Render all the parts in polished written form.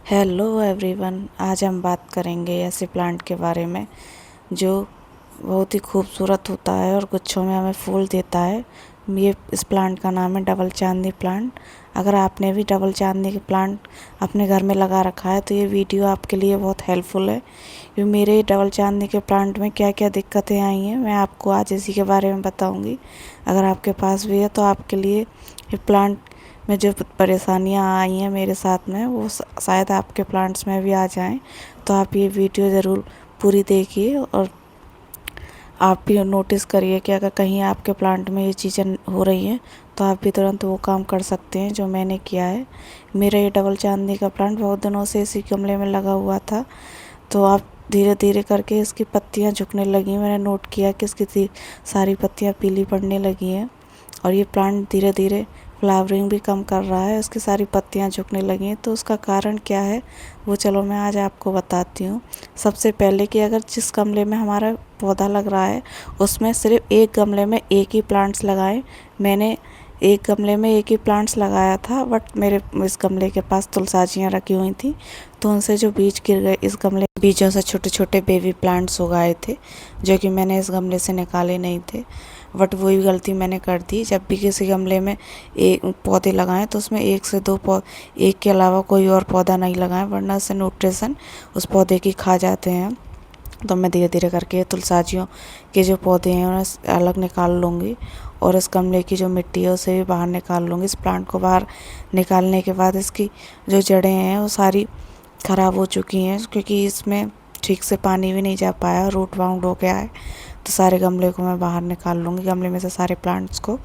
Hello everyone, आज हम बात करेंगे ऐसे प्लांट के बारे में जो बहुत ही खूबसूरत होता है और गुच्छों में हमें फूल देता है। ये इस प्लांट का नाम है डबल चांदनी प्लांट। अगर आपने भी डबल चांदनी के प्लांट अपने घर में लगा रखा है तो ये वीडियो आपके लिए बहुत हेल्पफुल है, क्योंकि मेरे डबल चांदनी के प्लांट में क्या क्या दिक्कतें आई हैं मैं आपको आज इसी के बारे में बताऊँगी। अगर आपके पास भी है तो आपके लिए ये प्लांट में जो परेशानियां आई हैं मेरे साथ में वो शायद आपके प्लांट्स में भी आ जाएं। तो आप ये वीडियो ज़रूर पूरी देखिए और आप भी नोटिस करिए कि अगर कहीं आपके प्लांट में ये चीज़ें हो रही हैं तो आप भी तुरंत वो काम कर सकते हैं जो मैंने किया है। मेरा ये डबल चांदनी का प्लांट बहुत दिनों से इसी गमले में लगा हुआ था, तो आप धीरे धीरे करके इसकी पत्तियां झुकने लगी। मैंने नोट किया कि इसकी सारी पत्तियां पीली पड़ने लगी हैं और ये प्लांट धीरे धीरे फ्लावरिंग भी कम कर रहा है, उसकी सारी पत्तियां झुकने लगी हैं। तो उसका कारण क्या है वो चलो मैं आज आपको बताती हूँ। सबसे पहले कि अगर जिस गमले में हमारा पौधा लग रहा है उसमें सिर्फ एक गमले में एक ही प्लांट्स लगाएं। मैंने एक गमले में एक ही प्लांट्स लगाया था, बट मेरे इस गमले के पास तुलसाजियाँ रखी हुई थी तो उनसे जो बीज गिर गए, इस गमले बीजों से छोटे छोटे बेबी प्लांट्स उगाए थे जो कि मैंने इस गमले से निकाले नहीं थे। बट वही गलती मैंने कर दी, जब भी किसी गमले में एक पौधे लगाएं तो उसमें एक से दो एक के अलावा कोई और पौधा नहीं लगाएं, वरना से न्यूट्रिशन उस पौधे की खा जाते हैं। तो मैं धीरे धीरे करके तुलसाजियों के जो पौधे हैं उन्हें अलग निकाल लूँगी और इस गमले की जो मिट्टी है उसे भी बाहर निकाल लूँगी। इस प्लांट को बाहर निकालने के बाद इसकी जो जड़ें हैं वो सारी ख़राब हो चुकी हैं, क्योंकि इसमें ठीक से पानी भी नहीं जा पाया, रूट बाउंड हो गया है। तो सारे गमले को मैं बाहर निकाल लूँगी, गमले में से सारे प्लांट्स को,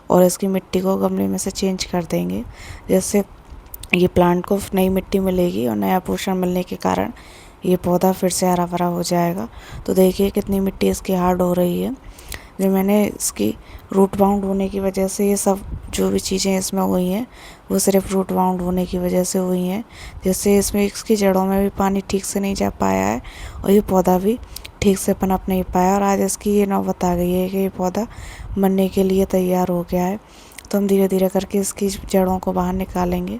और इसकी मिट्टी को गमले में से चेंज कर देंगे। जैसे ये प्लांट को नई मिट्टी मिलेगी और नया पोषण मिलने के कारण ये पौधा फिर से हरा भरा हो जाएगा। तो देखिए कितनी मिट्टी इसकी हार्ड हो रही है। जो मैंने इसकी रूट बाउंड होने की वजह से ये सब जो भी चीज़ें इसमें हुई हैं वो सिर्फ रूट बाउंड होने की वजह से हुई हैं, जिससे इसमें इसकी जड़ों में भी पानी ठीक से नहीं जा पाया है और ये पौधा भी ठीक से पनप नहीं पाया। और आज इसकी ये नौबत आ गई है कि ये पौधा मरने के लिए तैयार हो गया है। तो हम धीरे धीरे करके इसकी जड़ों को बाहर निकालेंगे,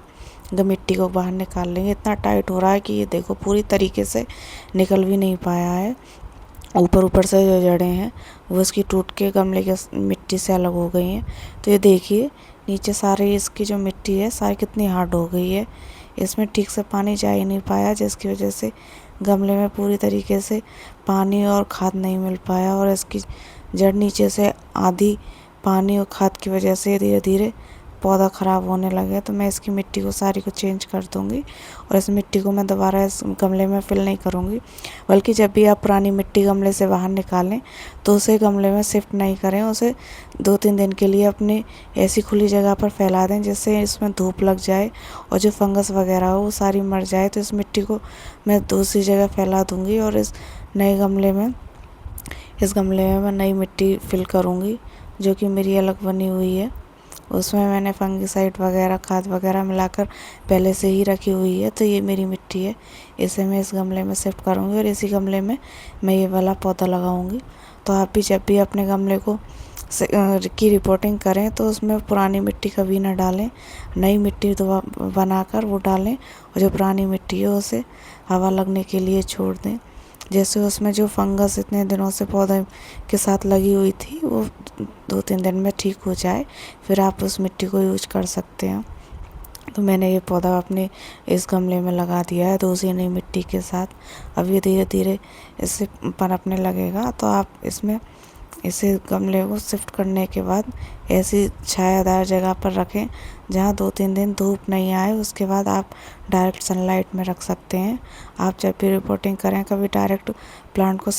मिट्टी को बाहर निकाल लेंगे। इतना टाइट हो रहा है कि ये देखो पूरी तरीके से निकल भी नहीं पाया है। ऊपर ऊपर से जो जड़ें हैं वो इसकी टूट के गमले के मिट्टी से अलग हो गई हैं। तो ये देखिए नीचे सारी इसकी जो मिट्टी है सारी कितनी हार्ड हो गई है। इसमें ठीक से पानी जा ही नहीं पाया, जिसकी वजह से गमले में पूरी तरीके से पानी और खाद नहीं मिल पाया और इसकी जड़ नीचे से आधी पानी और खाद की वजह से धीरे धीरे पौधा ख़राब होने लगे। तो मैं इसकी मिट्टी को सारी को चेंज कर दूंगी और इस मिट्टी को मैं दोबारा इस गमले में फिल नहीं करूंगी, बल्कि जब भी आप पुरानी मिट्टी गमले से बाहर निकालें तो उसे गमले में शिफ्ट नहीं करें, उसे 2-3 दिन के लिए अपनी ऐसी खुली जगह पर फैला दें जिससे इसमें धूप लग जाए और जो फंगस वगैरह हो वो सारी मर जाए। तो इस मिट्टी को मैं दूसरी जगह फैला दूँगी और इस गमले में मैं नई मिट्टी फिल करूँगी जो कि मेरी अलग बनी हुई है। उसमें मैंने फंगिसाइड वगैरह खाद वगैरह मिलाकर पहले से ही रखी हुई है। तो ये मेरी मिट्टी है, इसे मैं इस गमले में शिफ्ट करूँगी और इसी गमले में मैं ये वाला पौधा लगाऊंगी। तो आप भी जब भी अपने गमले को की रिपोर्टिंग करें तो उसमें पुरानी मिट्टी कभी ना डालें, नई मिट्टी बनाकर वो डालें और जो पुरानी मिट्टी है उसे हवा लगने के लिए छोड़ दें, जैसे उसमें जो फंगस इतने दिनों से पौधे के साथ लगी हुई थी वो 2-3 दिन में ठीक हो जाए, फिर आप उस मिट्टी को यूज कर सकते हैं। तो मैंने ये पौधा अपने इस गमले में लगा दिया है दूसरी नई मिट्टी के साथ। अब ये धीरे धीरे इससे पनपने लगेगा। तो आप इसमें इसे गमले को शिफ्ट करने के बाद ऐसी छायादार जगह पर रखें जहाँ 2-3 दिन धूप नहीं आए। उसके बाद आप डायरेक्ट सनलाइट में रख सकते हैं। आप जब भी रिपोर्टिंग करें कभी डायरेक्ट प्लांट को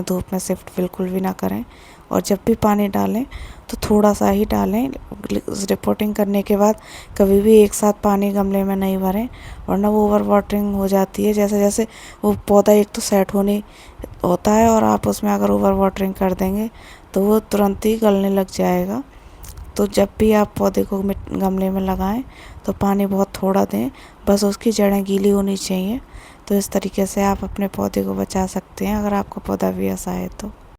धूप में शिफ्ट बिल्कुल भी ना करें और जब भी पानी डालें तो थोड़ा सा ही डालें। रिपोर्टिंग करने के बाद कभी भी एक साथ पानी गमले में नहीं भरें, वरना वो ओवर वाटरिंग हो जाती है। जैसे जैसे वो पौधा एक तो सेट होने होता है और आप उसमें अगर ओवर वाटरिंग कर देंगे तो वो तुरंत ही गलने लग जाएगा। तो जब भी आप पौधे को गमले में लगाएं तो पानी बहुत थोड़ा दें, बस उसकी जड़ें गीली होनी चाहिए। तो इस तरीके से आप अपने पौधे को बचा सकते हैं अगर आपका पौधा भी ऐसा है तो।